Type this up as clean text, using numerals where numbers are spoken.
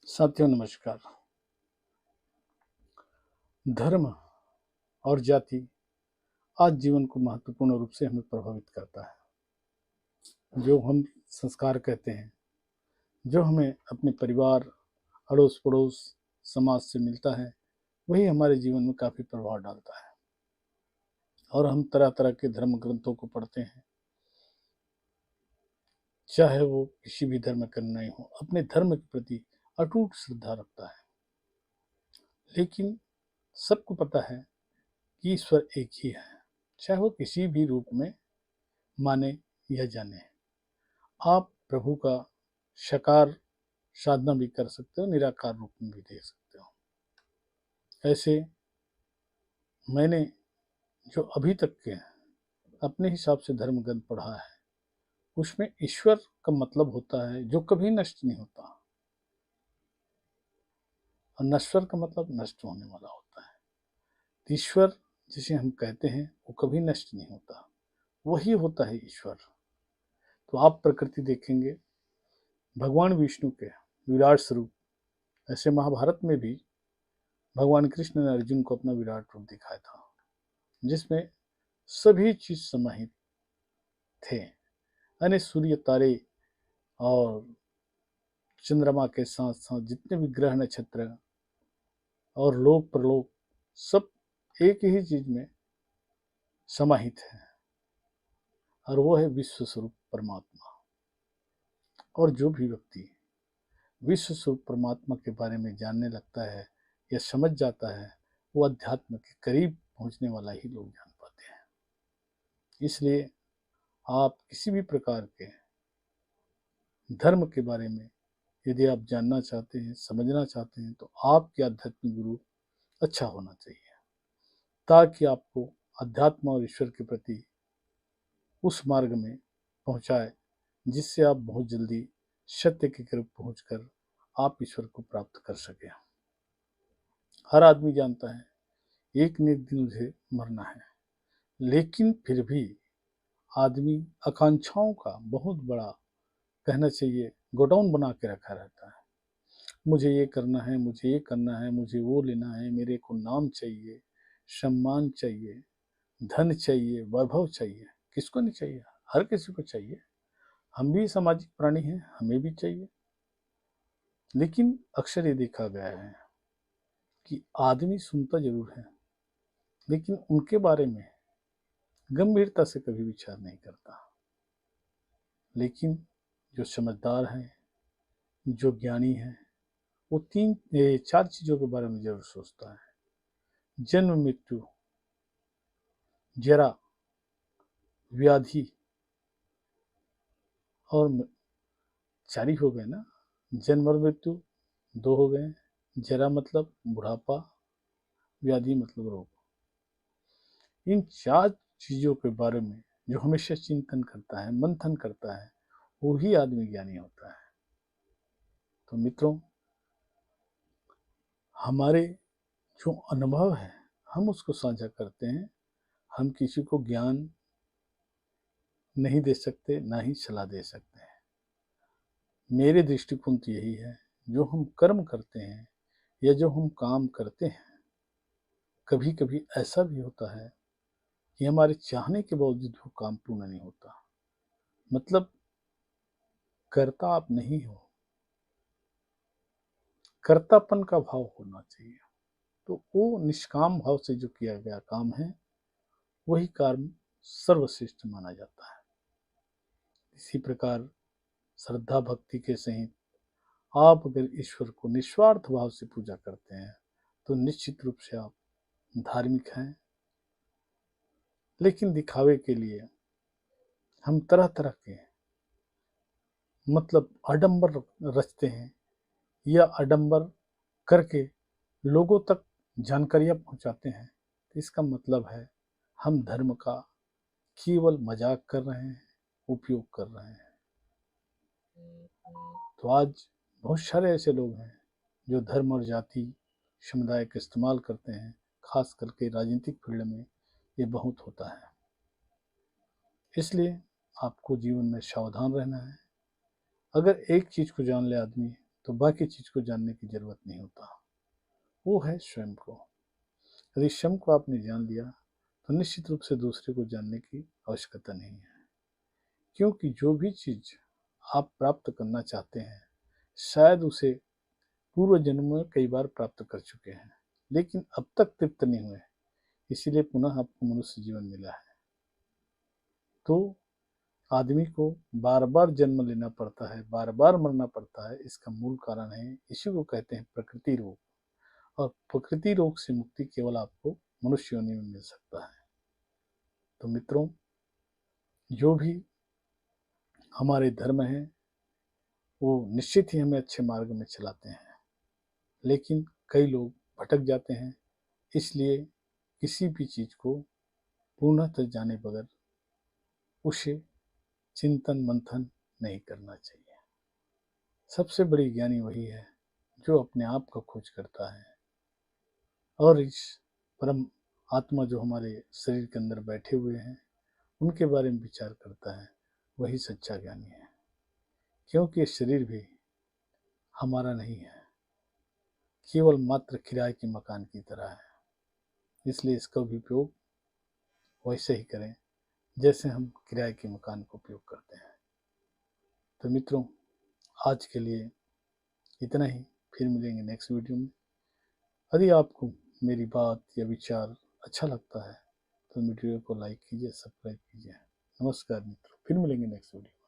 साथियों नमस्कार। धर्म और जाति आज जीवन को महत्वपूर्ण रूप से हमें प्रभावित करता है। जो हम संस्कार कहते हैं, जो हमें अपने परिवार, अड़ोस पड़ोस, समाज से मिलता है, वही हमारे जीवन में काफ़ी प्रभाव डालता है। और हम तरह तरह के धर्म ग्रंथों को पढ़ते हैं, चाहे वो किसी भी धर्म का नहीं हो, अपने धर्म के प्रति अटूट श्रद्धा रखता है। लेकिन सबको पता है कि ईश्वर एक ही है, चाहे वो किसी भी रूप में माने या जाने। आप प्रभु का साकार साधना भी कर सकते हो, निराकार रूप में भी देख सकते हो। ऐसे मैंने जो अभी तक के अपने हिसाब से धर्म ग्रंथ पढ़ा है, उसमें ईश्वर का मतलब होता है जो कभी नष्ट नहीं होता, और नश्वर का मतलब नष्ट होने वाला होता है। ईश्वर जिसे हम कहते हैं वो कभी नष्ट नहीं होता, वही होता है ईश्वर। तो आप प्रकृति देखेंगे, भगवान विष्णु के विराट स्वरूप, ऐसे महाभारत में भी भगवान कृष्ण ने अर्जुन को अपना विराट रूप दिखाया था, जिसमें सभी चीज समाहित थे। यानी सूर्य, तारे और चंद्रमा के साथ साथ जितने भी ग्रह नक्षत्र और लोक प्रलोक, सब एक ही चीज में समाहित है, और वो है विश्व स्वरूप परमात्मा। और जो भी व्यक्ति विश्व स्वरूप परमात्मा के बारे में जानने लगता है या समझ जाता है, वो अध्यात्म के करीब पहुंचने वाला ही लोग जान पाते हैं। इसलिए आप किसी भी प्रकार के धर्म के बारे में यदि आप जानना चाहते हैं, समझना चाहते हैं, तो आपके आध्यात्मिक गुरु अच्छा होना चाहिए, ताकि आपको अध्यात्म और ईश्वर के प्रति उस मार्ग में पहुंचाए जिससे आप बहुत जल्दी सत्य के करीब पहुंचकर आप ईश्वर को प्राप्त कर सकें। हर आदमी जानता है एक न एक दिन मुझे मरना है, लेकिन फिर भी आदमी आकांक्षाओं का बहुत बड़ा, कहना चाहिए, गोडाउन बना के रखा रहता है। मुझे ये करना है, मुझे ये करना है, मुझे वो लेना है, मेरे को नाम चाहिए, सम्मान चाहिए, धन चाहिए, वैभव चाहिए। किसको नहीं चाहिए? हर किसी को चाहिए। हम भी सामाजिक प्राणी हैं, हमें भी चाहिए। लेकिन अक्सर ये देखा गया है कि आदमी सुनता जरूर है, लेकिन उनके बारे में गंभीरता से कभी विचार नहीं करता। लेकिन जो समझदार हैं, जो ज्ञानी हैं, वो चार चीज़ों के बारे में जरूर सोचता है: जन्म, मृत्यु, जरा, व्याधि और चार ही हो गए ना। जन्म और मृत्यु दो हो गए, जरा मतलब बुढ़ापा, व्याधि मतलब रोग। इन चार चीज़ों के बारे में जो हमेशा चिंतन करता है, मंथन करता है, वही आदमी ज्ञानी होता है। तो मित्रों, हमारे जो अनुभव है हम उसको साझा करते हैं। हम किसी को ज्ञान नहीं दे सकते, ना ही सलाह दे सकते हैं। मेरे दृष्टिकोण तो यही है, जो हम कर्म करते हैं या जो हम काम करते हैं, कभी कभी ऐसा भी होता है कि हमारे चाहने के बावजूद वो काम पूर्ण नहीं होता। मतलब कर्ता आप नहीं हो, कर्तापन का भाव होना चाहिए। तो वो निष्काम भाव से जो किया गया काम है, वही कर्म सर्वश्रेष्ठ माना जाता है। इसी प्रकार श्रद्धा भक्ति के सहित आप अगर ईश्वर को निस्वार्थ भाव से पूजा करते हैं, तो निश्चित रूप से आप धार्मिक हैं। लेकिन दिखावे के लिए हम तरह तरह के मतलब आडंबर रचते हैं, या आडंबर करके लोगों तक जानकारियां पहुंचाते हैं। तो इसका मतलब है हम धर्म का केवल मजाक कर रहे हैं, उपयोग कर रहे हैं। तो आज बहुत सारे ऐसे लोग हैं जो धर्म और जाति समुदाय का इस्तेमाल करते हैं, खास करके राजनीतिक फील्ड में ये बहुत होता है। इसलिए आपको जीवन में सावधान रहना है। अगर एक चीज को जान ले आदमी, तो बाकी चीज़ को जानने की ज़रूरत नहीं होता, वो है स्वयं को। यदि स्वयं को आपने जान लिया तो निश्चित रूप से दूसरे को जानने की आवश्यकता नहीं है, क्योंकि जो भी चीज़ आप प्राप्त करना चाहते हैं शायद उसे पूर्व जन्म में कई बार प्राप्त कर चुके हैं, लेकिन अब तक तृप्त नहीं हुए, इसीलिए पुनः आपको मनुष्य जीवन मिला है। तो आदमी को बार बार जन्म लेना पड़ता है, बार बार मरना पड़ता है, इसका मूल कारण है, इसी को कहते हैं प्रकृति रोग। और प्रकृति रोग से मुक्ति केवल आपको मनुष्य योनि में मिल सकता है। तो मित्रों, जो भी हमारे धर्म हैं वो निश्चित ही हमें अच्छे मार्ग में चलाते हैं, लेकिन कई लोग भटक जाते हैं, इसलिए किसी भी चीज़ को पूर्णतः जाने बगैर उसे चिंतन मंथन नहीं करना चाहिए। सबसे बड़ी ज्ञानी वही है जो अपने आप का खोज करता है और इस परम आत्मा जो हमारे शरीर के अंदर बैठे हुए हैं उनके बारे में विचार करता है, वही सच्चा ज्ञानी है। क्योंकि ये शरीर भी हमारा नहीं है, केवल मात्र किराए के मकान की तरह है, इसलिए इसका भी उपयोग वैसे ही करें जैसे हम किराए के मकान का उपयोग करते हैं। तो मित्रों, आज के लिए इतना ही, फिर मिलेंगे नेक्स्ट वीडियो में। यदि आपको मेरी बात या विचार अच्छा लगता है तो वीडियो को लाइक कीजिए, सब्सक्राइब कीजिए। नमस्कार मित्रों, फिर मिलेंगे नेक्स्ट वीडियो।